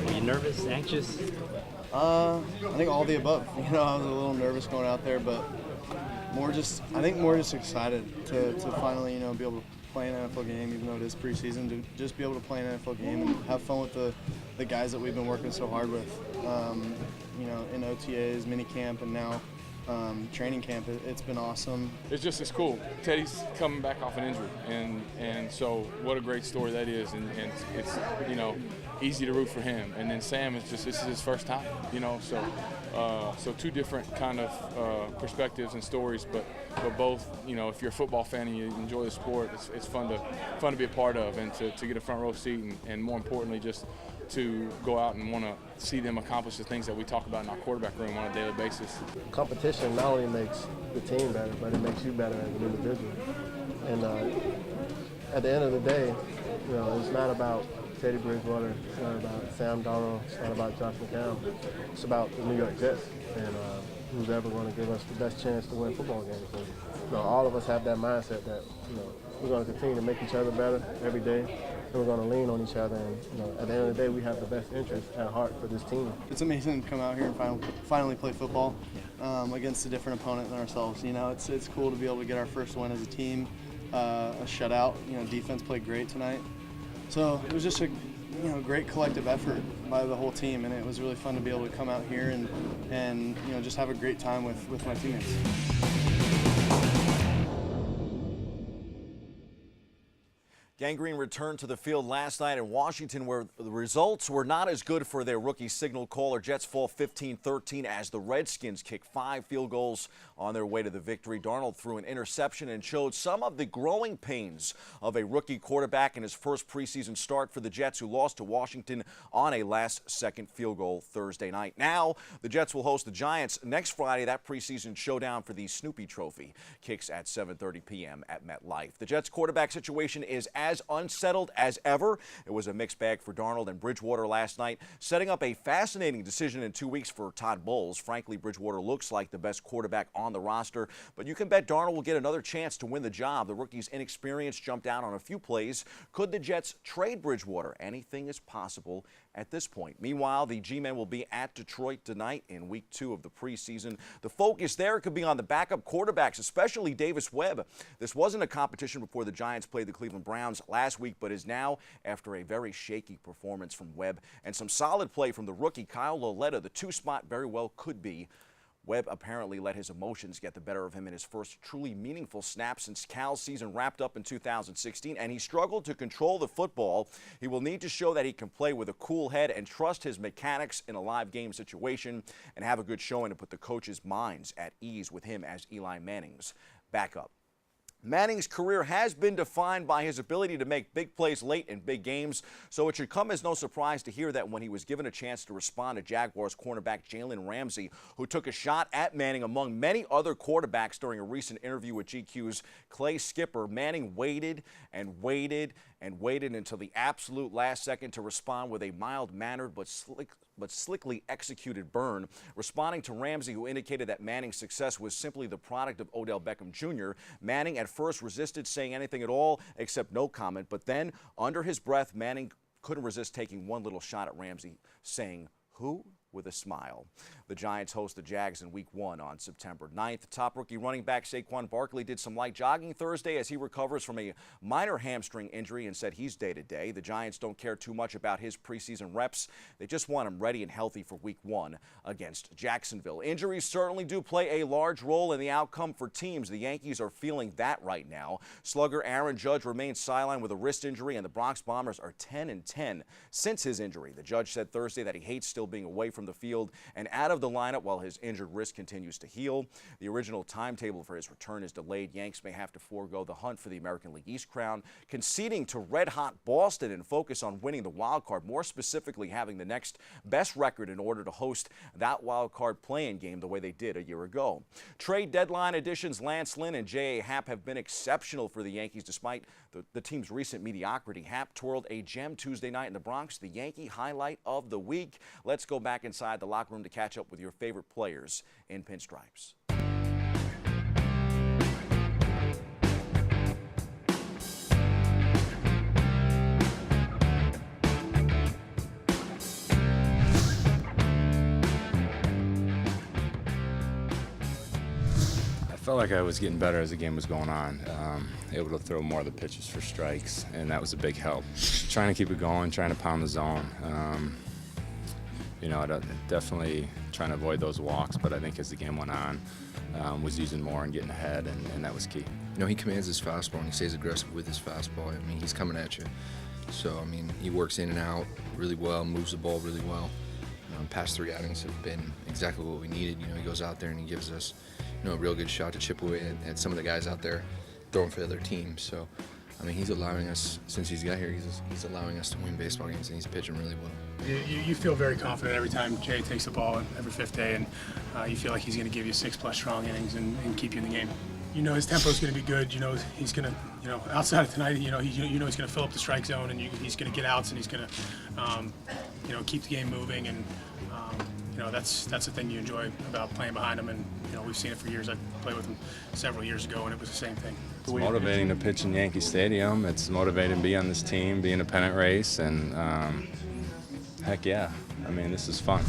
Were you nervous, anxious? I think all the above. You know, I was a little nervous going out there, but more just excited to finally, you know, be able to play an NFL game, even though it is preseason, to just be able to play an NFL game and have fun with the guys that we've been working so hard with, you know, in OTAs, mini camp, and now training camp. It's been awesome. It's cool. Teddy's coming back off an injury, and so what a great story that is, and it's, you know, easy to root for him. And then Sam this is his first time, you know, so So two different kind of perspectives and stories, but both, you know, if you're a football fan and you enjoy the sport, it's fun to be a part of, and to get a front row seat, and more importantly, just to go out and want to see them accomplish the things that we talk about in our quarterback room on a daily basis. Competition not only makes the team better, but it makes you better as an individual. And at the end of the day, you know, it's not about Teddy Bridgewater, it's not about Sam Darnold, it's not about Josh McCown. It's about the New York Jets and who's ever going to give us the best chance to win football games. And, you know, all of us have that mindset that, you know, we're going to continue to make each other better every day, and we're going to lean on each other. And, you know, at the end of the day, we have the best interest at heart for this team. It's amazing to come out here and finally play football against a different opponent than ourselves. You know, it's cool to be able to get our first win as a team, a shutout. You know, defense played great tonight. So it was just a great collective effort by the whole team, and it was really fun to be able to come out here and you know, just have a great time with my teammates. Gangrene returned to the field last night in Washington, where the results were not as good for their rookie signal caller. Jets fall 15-13 as the Redskins kick 5 field goals on their way to the victory. Darnold threw an interception and showed some of the growing pains of a rookie quarterback in his first preseason start for the Jets, who lost to Washington on a last-second field goal Thursday night. Now, the Jets will host the Giants next Friday. That preseason showdown for the Snoopy Trophy kicks at 7:30 p.m. at MetLife. The Jets' quarterback situation is as unsettled as ever. It was a mixed bag for Darnold and Bridgewater last night, setting up a fascinating decision in 2 weeks for Todd Bowles. Frankly, Bridgewater looks like the best quarterback on the roster, but you can bet Darnold will get another chance to win the job. The rookie's inexperience jumped out on a few plays. Could the Jets trade Bridgewater? Anything is possible at this point. Meanwhile, the G-men will be at Detroit tonight in week 2 of the preseason. The focus there could be on the backup quarterbacks, especially Davis Webb. This wasn't a competition before the Giants played the Cleveland Browns last week, but is now after a very shaky performance from Webb and some solid play from the rookie Kyle Lauletta. The 2 spot very well could be. Webb apparently let his emotions get the better of him in his first truly meaningful snap since Cal's season wrapped up in 2016, and he struggled to control the football. He will need to show that he can play with a cool head and trust his mechanics in a live game situation and have a good showing to put the coaches' minds at ease with him as Eli Manning's backup. Manning's career has been defined by his ability to make big plays late in big games, so it should come as no surprise to hear that when he was given a chance to respond to Jaguars cornerback Jalen Ramsey, who took a shot at Manning among many other quarterbacks during a recent interview with GQ's Clay Skipper, Manning waited and waited and waited until the absolute last second to respond with a mild-mannered but slickly executed burn. Responding to Ramsey, who indicated that Manning's success was simply the product of Odell Beckham Jr., Manning at first resisted saying anything at all except no comment, but then, under his breath, Manning couldn't resist taking one little shot at Ramsey, saying, "Who?" with a smile. The Giants host the Jags in Week 1 on September 9th. Top rookie running back Saquon Barkley did some light jogging Thursday as he recovers from a minor hamstring injury and said he's day-to-day. The Giants don't care too much about his preseason reps. They just want him ready and healthy for Week 1 against Jacksonville. Injuries certainly do play a large role in the outcome for teams. The Yankees are feeling that right now. Slugger Aaron Judge remains sidelined with a wrist injury, and the Bronx Bombers are 10-10 since his injury. The Judge said Thursday that he hates still being away from the field and out of the lineup while his injured wrist continues to heal. The original timetable for his return is delayed. Yanks may have to forego the hunt for the American League East crown, conceding to red-hot Boston and focus on winning the wild card, more specifically having the next best record in order to host that wild card play-in game the way they did a year ago. Trade deadline additions Lance Lynn and J.A. Happ have been exceptional for the Yankees despite the team's recent mediocrity. Happ twirled a gem Tuesday night in the Bronx, the Yankee highlight of the week. Let's go back inside the locker room to catch up with your favorite players in pinstripes. I felt like I was getting better as the game was going on, able to throw more of the pitches for strikes, and that was a big help. Trying to keep it going, trying to pound the zone. You know, definitely trying to avoid those walks, but I think as the game went on, was using more and getting ahead, and that was key. You know, he commands his fastball and he stays aggressive with his fastball. I mean, he's coming at you. So, I mean, he works in and out really well, moves the ball really well. Past 3 outings have been exactly what we needed. You know, he goes out there and he gives us, you know, a real good shot to chip away at some of the guys out there throwing for the other team. So, I mean, he's allowing us, since he's got here, he's allowing us to win baseball games, and he's pitching really well. You feel very confident every time Jay takes the ball every 5th day, and you feel like he's going to give you 6+ strong innings and keep you in the game. You know his tempo is going to be good. You know he's going to, you know, outside of tonight, you know he's going to fill up the strike zone, and he's going to get outs, and he's going to, you know, keep the game moving, and you know that's the thing you enjoy about playing behind him. And you know we've seen it for years. I played with him several years ago, and it was the same thing. It's motivating to pitch in Yankee Stadium. It's motivating to be on this team, be in a pennant race, and heck yeah, I mean this is fun.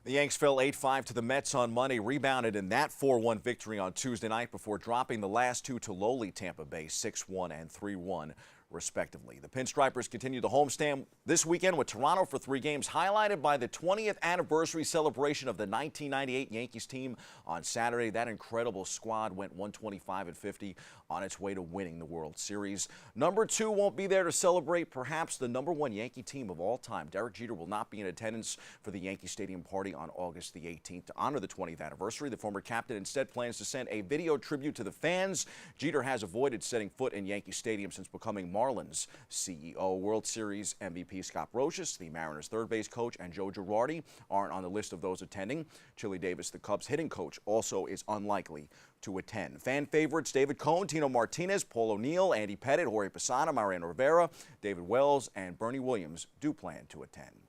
The Yanks fell 8-5 to the Mets on Monday, rebounded in that 4-1 victory on Tuesday night before dropping the last 2 to lowly Tampa Bay 6-1 and 3-1. Respectively. The Pinstripers continue the homestand this weekend with Toronto for 3 games, highlighted by the 20th anniversary celebration of the 1998 Yankees team on Saturday. That incredible squad went 125-50 on its way to winning the World Series. Number 2 won't be there to celebrate perhaps the number 1 Yankee team of all time. Derek Jeter will not be in attendance for the Yankee Stadium party on August the 18th to honor the 20th anniversary. The former captain instead plans to send a video tribute to the fans. Jeter has avoided setting foot in Yankee Stadium since becoming Marlins CEO. World Series MVP Scott Brocious, the Mariners third base coach, and Joe Girardi aren't on the list of those attending. Chili Davis, the Cubs hitting coach, also is unlikely to attend. Fan favorites David Cohn, Tino Martinez, Paul O'Neill, Andy Pettitte, Jorge Posada, Mariano Rivera, David Wells, and Bernie Williams do plan to attend.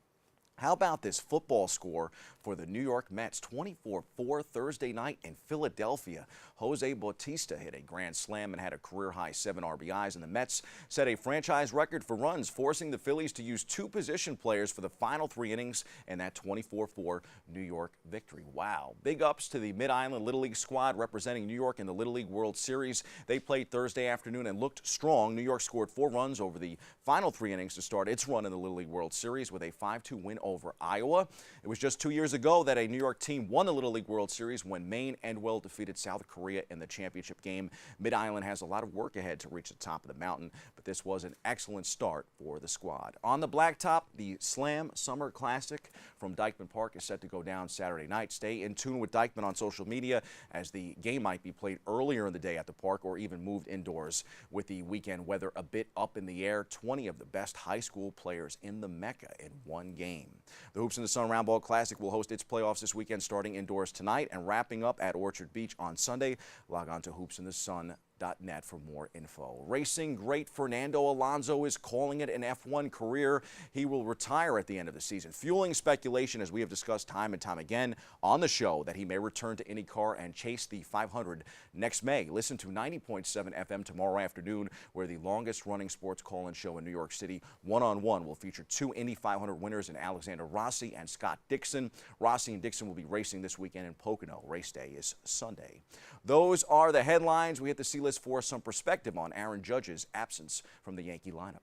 How about this football score for the New York Mets? 24-4 Thursday night in Philadelphia. Jose Bautista hit a grand slam and had a career-high 7 RBIs, and the Mets set a franchise record for runs, forcing the Phillies to use 2 position players for the final 3 innings in that 24-4 New York victory. Wow. Big ups to the Mid-Island Little League squad representing New York in the Little League World Series. They played Thursday afternoon and looked strong. New York scored 4 runs over the final 3 innings to start its run in the Little League World Series with a 5-2 win over Iowa. It was just 2 years ago that a New York team won the Little League World Series when Maine Endwell defeated South Korea in the championship game. Mid-Island has a lot of work ahead to reach the top of the mountain, but this was an excellent start for the squad. On the blacktop, the Slam Summer Classic from Dyckman Park is set to go down Saturday night. Stay in tune with Dyckman on social media as the game might be played earlier in the day at the park or even moved indoors with the weekend weather a bit up in the air. 20 of the best high school players in the Mecca in one game. The Hoops in the Sun Roundball Classic will host its playoffs this weekend, starting indoors tonight and wrapping up at Orchard Beach on Sunday. Log on to hoopsinthesun.net for more info. Racing great Fernando Alonso is calling it an F1 career. He will retire at the end of the season, fueling speculation, as we have discussed time and time again on the show, that he may return to IndyCar and chase the 500 next May. Listen to 90.7 FM tomorrow afternoon, where the longest-running sports call-in show in New York City, One-on-One, will feature 2 Indy 500 winners in Alexander Rossi and Scott Dixon. Rossi and Dixon will be racing this weekend in Pocono. Race day is Sunday. Those are the headlines. We hit the C-list for some perspective on Aaron Judge's absence from the Yankee lineup.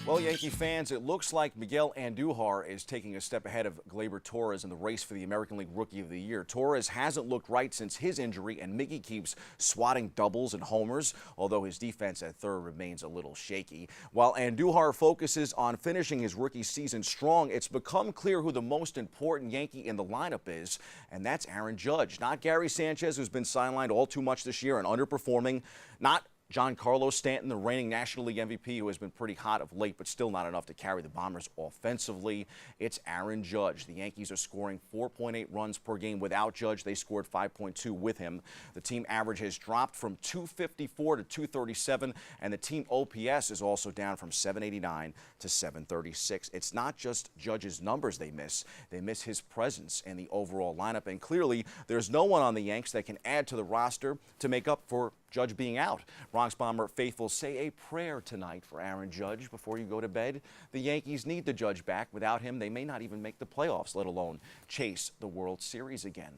Well, Yankee fans, it looks like Miguel Andujar is taking a step ahead of Gleyber Torres in the race for the American League Rookie of the Year. Torres hasn't looked right since his injury, and Miggy keeps swatting doubles and homers, although his defense at third remains a little shaky. While Andujar focuses on finishing his rookie season strong, it's become clear who the most important Yankee in the lineup is, and that's Aaron Judge. Not Gary Sanchez, who's been sidelined all too much this year and underperforming. Not Giancarlo Stanton, the reigning National League MVP, who has been pretty hot of late, but still not enough to carry the Bombers offensively. It's Aaron Judge. The Yankees are scoring 4.8 runs per game without Judge. They scored 5.2 with him. The team average has dropped from 254 to 237, and the team OPS is also down from 789 to 736. It's not just Judge's numbers they miss his presence in the overall lineup, and clearly there's no one on the Yanks that can add to the roster to make up for Judge being out. Bronx Bomber faithful, say a prayer tonight for Aaron Judge before you go to bed. The Yankees need the Judge back. Without him, they may not even make the playoffs, let alone chase the World Series again.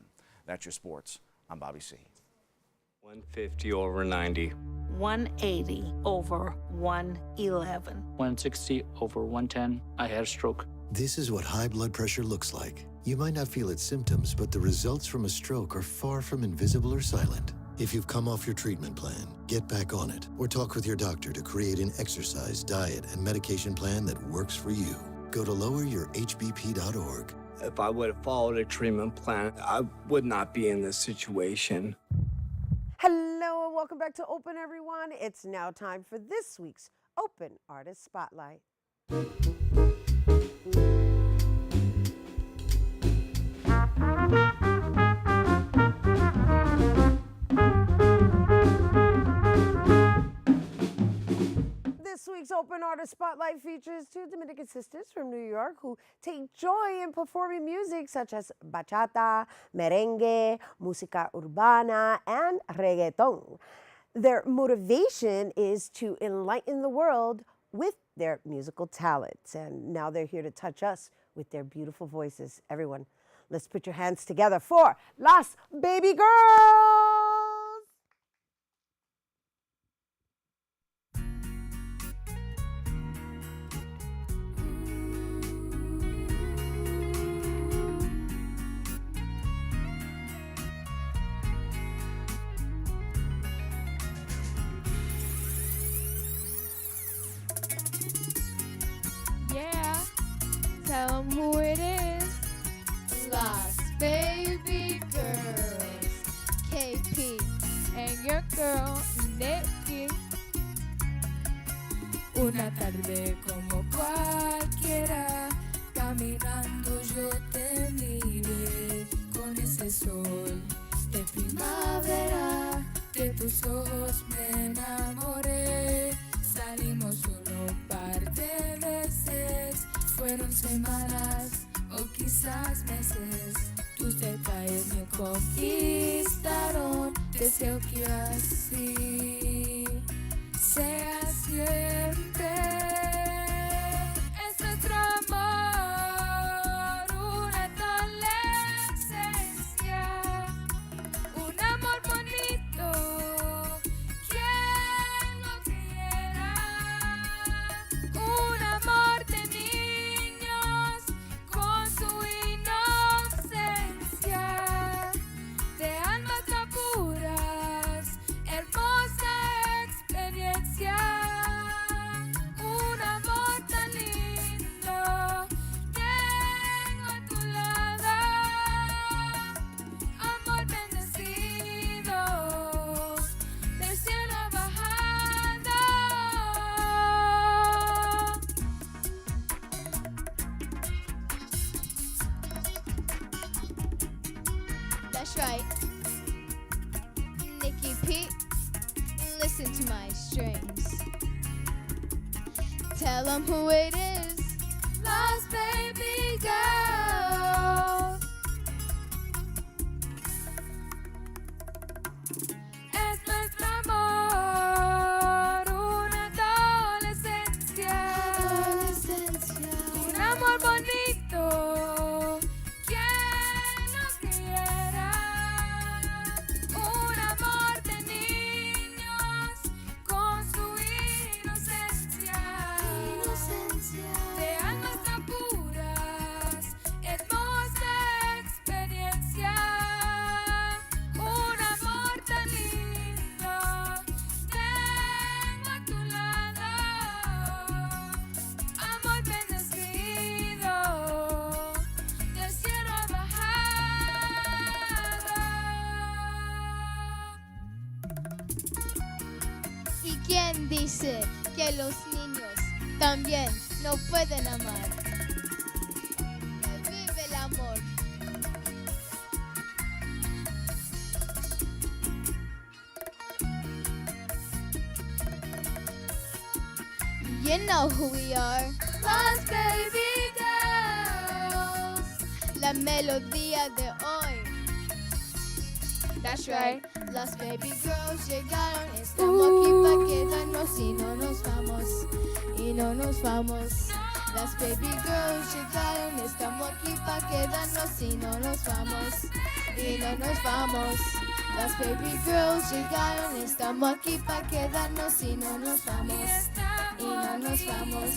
That's your sports. I'm Bobby C. 150 over 90. 180 over 111. 160 over 110. I had a stroke. This is what high blood pressure looks like. You might not feel its symptoms, but the results from a stroke are far from invisible or silent. If you've come off your treatment plan, get back on it or talk with your doctor to create an exercise, diet, and medication plan that works for you. Go to loweryourhbp.org. If I would have followed a treatment plan, I would not be in this situation. Hello and welcome back to Open, everyone. It's now time for this week's Open Artist Spotlight. This week's Open Artist Spotlight features two Dominican sisters from New York who take joy in performing music such as bachata, merengue, música urbana, and reggaeton. Their motivation is to enlighten the world with their musical talents, and now they're here to touch us with their beautiful voices. Everyone, let's put your hands together for Las Baby Girlz! Yeah, tell them who it is. Las Baby Girlz, KP, and your girl, Nikki. Una tarde como cualquiera, caminando yo te miré con ese sol de primavera, de tus ojos me enamoré. Salimos solo un par de veces, fueron semanas o quizás meses. Tus detalles me conquistaron, deseo que así sea siempre. Es nuestro amor, una adolescencia, un amor bonito. ¿Quién lo quiera? Un amor de niños con su inocencia, de almas tan puras, hermosa experiencia. Un amor tan lindo tengo a tu lado, amor bendecido, del cielo bajado. That's right. Nikki P, listen to my strings. Tell them who it is. Las Baby Girlz. Es nuestro amor, una adolescencia, un amor bonito. ¿Quién lo quiera? Un amor de niños con su inocencia, de almas tan puras, hermosa experiencia. Un amor tan lindo tengo a tu lado, amor bendecido, del cielo bajado. ¿Y quién dice que los niños también no pueden amar? Que vive el amor. You know who we are. Las Baby Girlz. La melodía de hoy. That's right. Las Baby Girlz llegaron. Estamos aquí para quedarnos y no nos vamos. Y no nos vamos. Las Baby Girlz llegaron. Estamos aquí para quedarnos y no nos vamos. Y no nos vamos. Las Baby Girlz llegaron. Estamos aquí para quedarnos y no nos vamos. Y no nos vamos.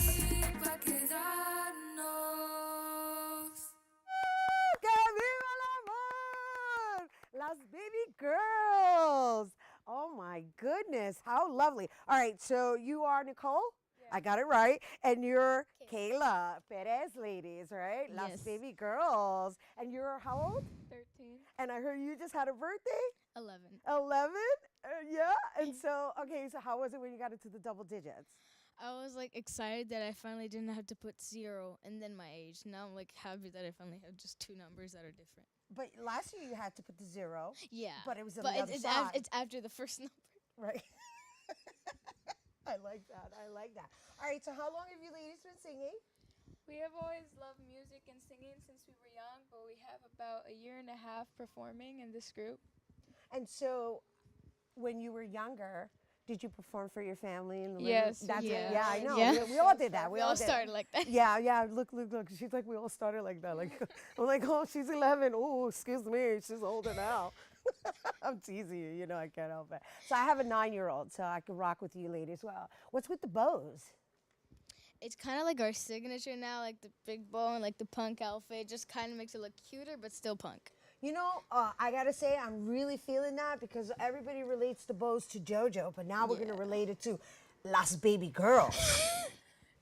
Girlz. Oh my goodness, how lovely. All right, so you are Nicole? I got it right. And you're Kayla Perez, ladies, right? Las Yes. Baby Girlz. And you're how old? 13. And I heard you just had a birthday? 11. 11? Yeah? And so, okay, so how was it when you got into the double digits? I was like excited that I finally didn't have to put 0 and then my age. Now I'm like happy that I finally have just 2 numbers that are different. But last year you had to put the 0. Yeah. But it was on But the other side. it's after the first number. Right. I like that. I like that. All right, so how long have you ladies been singing? We have always loved music and singing since we were young, but we have about a year and a half performing in this group. And so when you were younger, did you perform for your family in the Yes. That's it. Yeah. Yeah, I know. Yeah. We all did that. We all did. started like that. Yeah, yeah. Look. She's like, we all started like that. Like, I'm like, oh, she's 11. Oh, excuse me, she's older now. I'm teasing you. You know, I can't help it. So I have a 9-year-old, so I can rock with you ladies. Well, what's with the bows? It's kind of like our signature now, like the big bow and like the punk outfit. Just kind of makes it look cuter, but still punk. You know, I gotta say, I'm really feeling that because everybody relates the bows to JoJo, but now we're gonna relate it to Las Baby Girlz.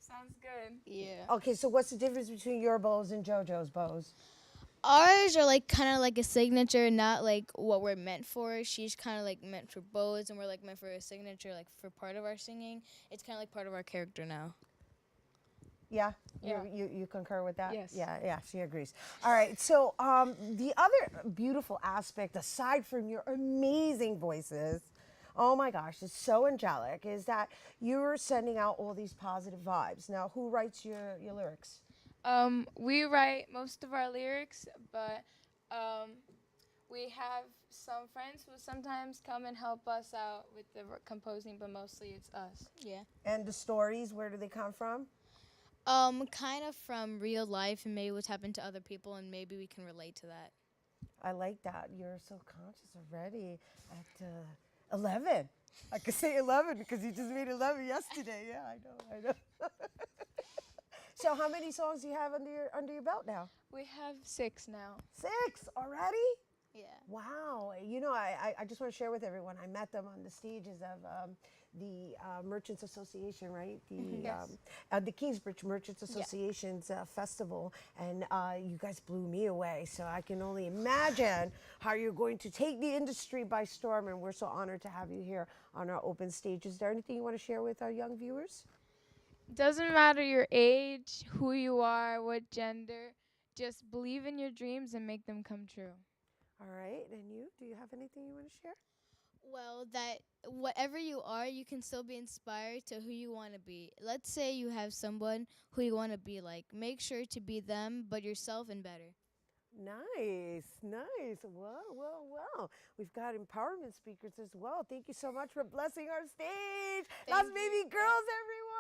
Sounds good. Yeah. Okay, so what's the difference between your bows and JoJo's bows? Ours are like kind of like a signature, not like what we're meant for. She's kind of like meant for bows, and we're like meant for a signature, like for part of our singing. It's kind of like part of our character now. Yeah? Yeah. You concur with that? Yes. Yeah, she agrees. All right, so the other beautiful aspect, aside from your amazing voices, oh my gosh, it's so angelic, is that you're sending out all these positive vibes. Now, who writes your lyrics? We write most of our lyrics, but we have some friends who sometimes come and help us out with the composing, but mostly it's us. Yeah. And the stories, where do they come from? Kind of from real life and maybe what's happened to other people, and maybe we can relate to that. I like that. You're so conscious already at 11. I could say 11 because you just made 11 yesterday. Yeah, I know. So how many songs do you have under your belt now? We have 6 now. 6 already? Yeah. Wow. You know, I just want to share with everyone, I met them on the stages of the Merchants Association, right? The Kingsbridge Merchants Association's festival, and you guys blew me away. So I can only imagine how you're going to take the industry by storm, and we're so honored to have you here on our open stage. Is there anything you want to share with our young viewers? Doesn't matter your age, who you are, what gender, just believe in your dreams and make them come true. All right, and you? Do you have anything you want to share? Well, that whatever you are, you can still be inspired to who you want to be. Let's say you have someone who you want to be like. Make sure to be them, but yourself and better. Nice. Well. We've got empowerment speakers as well. Thank you so much for blessing our stage. Las Baby Girlz, everyone.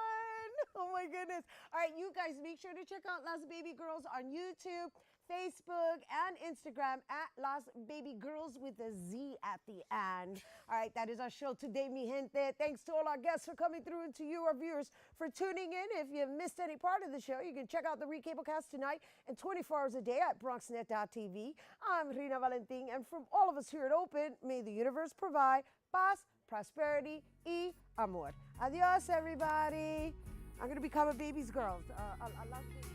Oh my goodness. All right, you guys, make sure to check out Las Baby Girlz on YouTube, Facebook, and Instagram at Las Baby Girlz with a Z at the end. All right, that is our show today, mi gente. Thanks to all our guests for coming through and to you, our viewers, for tuning in. If you missed any part of the show, you can check out the recablecast tonight and 24 hours a day at BronxNet.tv. I'm Rhina Valentin, and from all of us here at Open, may the universe provide paz, prosperity, y amor. Adios, everybody. I'm going to become a baby's girl. I love you.